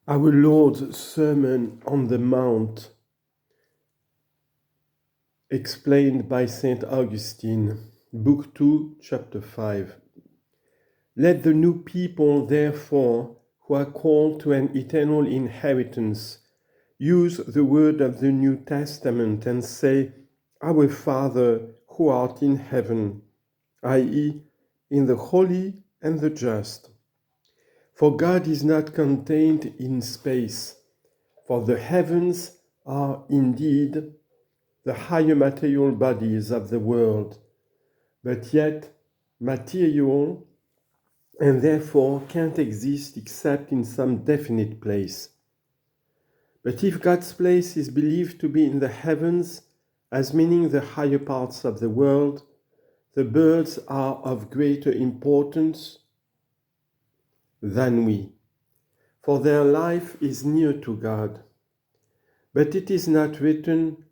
Our Lord's Sermon on the Mount, explained by St. Augustine, Book 2, Chapter 5. Let the new people, therefore, who are called to an eternal inheritance, use the word of the New Testament and say, Our Father, who art in heaven, i.e., in the holy and the just. For God is not contained in space, for the heavens are indeed the higher material bodies of the world, but yet material and therefore can't exist except in some definite place. But if God's place is believed to be in the heavens, as meaning the higher parts of the world, the birds are of greater importance than we, for their life is near to God. But it is not written,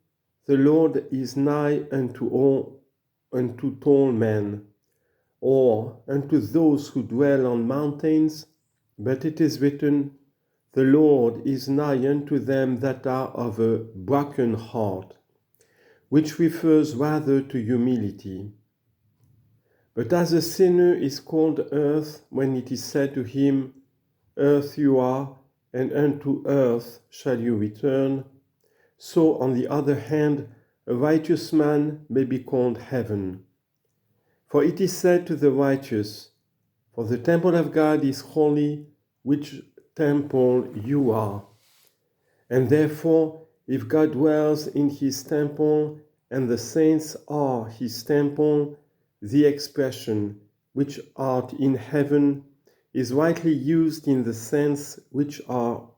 The Lord is nigh unto tall men, or unto those who dwell on mountains, but it is written, The Lord is nigh unto them that are of a broken heart, which refers rather to humility. But as a sinner is called earth when it is said to him, Earth you are, and unto earth shall you return, so on the other hand, a righteous man may be called heaven. For it is said to the righteous, For the temple of God is holy, which temple you are. And therefore, if God dwells in his temple, and the saints are his temple, the expression, which art in heaven, is rightly used in the sense which are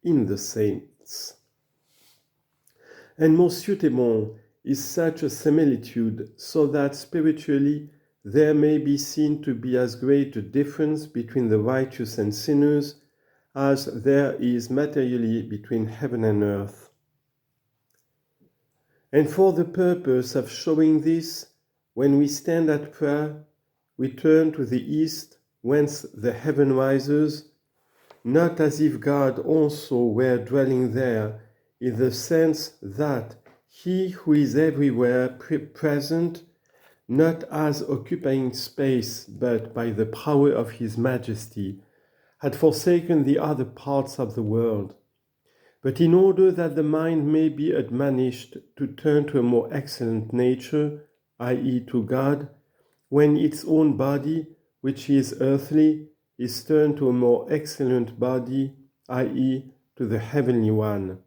in the saints. And more suitable is such a similitude, so that spiritually there may be seen to be as great a difference between the righteous and sinners as there is materially between heaven and earth. And for the purpose of showing this, when we stand at prayer, we turn to the east, whence the heaven rises, not as if God also were dwelling there, in the sense that he who is everywhere present, not as occupying space, but by the power of his majesty, had forsaken the other parts of the world, but in order that the mind may be admonished to turn to a more excellent nature, i.e. to God, when its own body, which is earthly, is turned to a more excellent body, i.e. to the heavenly one.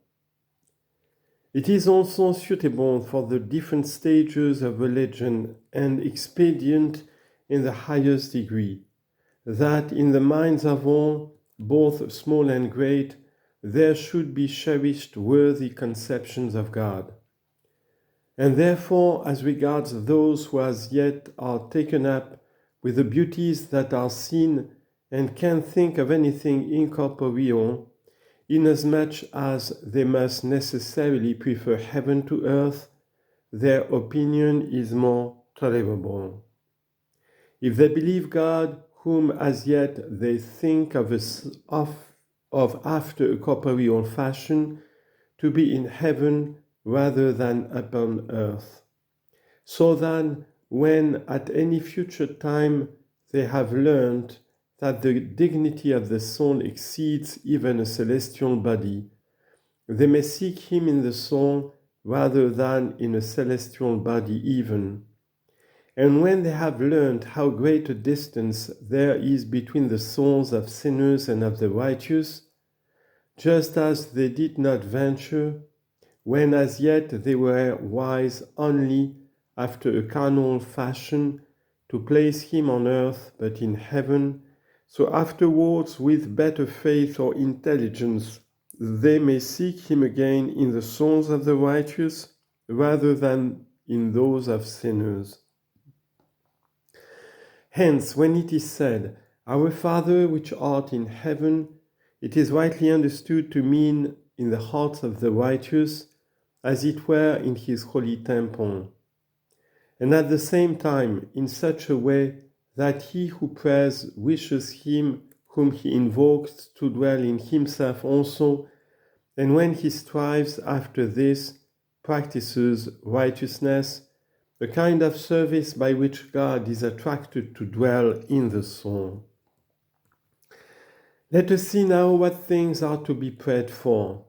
It is also suitable for the different stages of religion and expedient in the highest degree, that in the minds of all, both small and great, there should be cherished worthy conceptions of God. And therefore, as regards those who as yet are taken up with the beauties that are seen and can think of anything incorporeal, inasmuch as they must necessarily prefer heaven to earth, their opinion is more tolerable. If they believe God, whom as yet they think of after a corporeal fashion, to be in heaven rather than upon earth, so that when at any future time they have learned that the dignity of the soul exceeds even a celestial body, they may seek him in the soul rather than in a celestial body even. And when they have learned how great a distance there is between the souls of sinners and of the righteous, just as they did not venture, when as yet they were wise only after a carnal fashion, to place him on earth but in heaven, so afterwards with better faith or intelligence they may seek him again in the souls of the righteous rather than in those of sinners. Hence, when it is said, Our Father which art in heaven, it is rightly understood to mean in the hearts of the righteous, as it were in his holy temple, and at the same time in such a way that he who prays wishes him whom he invokes to dwell in himself also, and when he strives after this, practices righteousness, the kind of service by which God is attracted to dwell in the soul. Let us see now what things are to be prayed for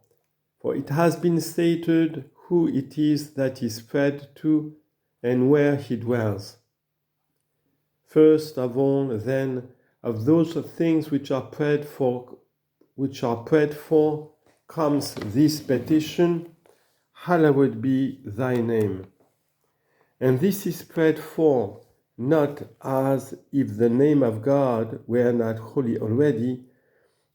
it has been stated who it is that is prayed to and where he dwells. First of all, then, of those things which are prayed for, comes this petition, hallowed be thy name. And this is prayed for, not as if the name of God were not holy already,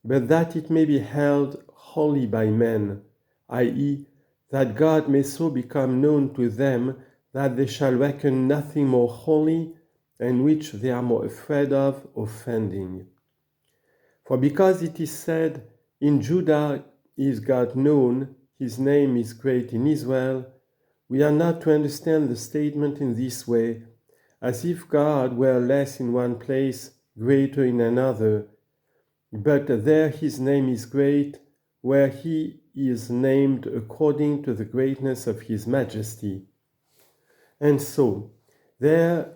but that it may be held holy by men, i.e., that God may so become known to them that they shall reckon nothing more holy and which they are more afraid of offending. For because it is said, in Judah is God known, his name is great in Israel, we are not to understand the statement in this way, as if God were less in one place, greater in another, but there his name is great, where he is named according to the greatness of his majesty. And so, there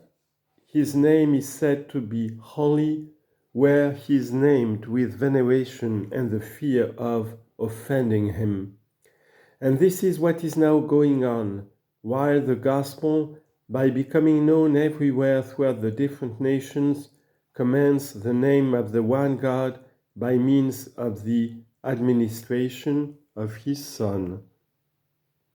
his name is said to be holy, where he is named with veneration and the fear of offending him. And this is what is now going on, while the gospel, by becoming known everywhere throughout the different nations, commands the name of the one God by means of the administration of his Son.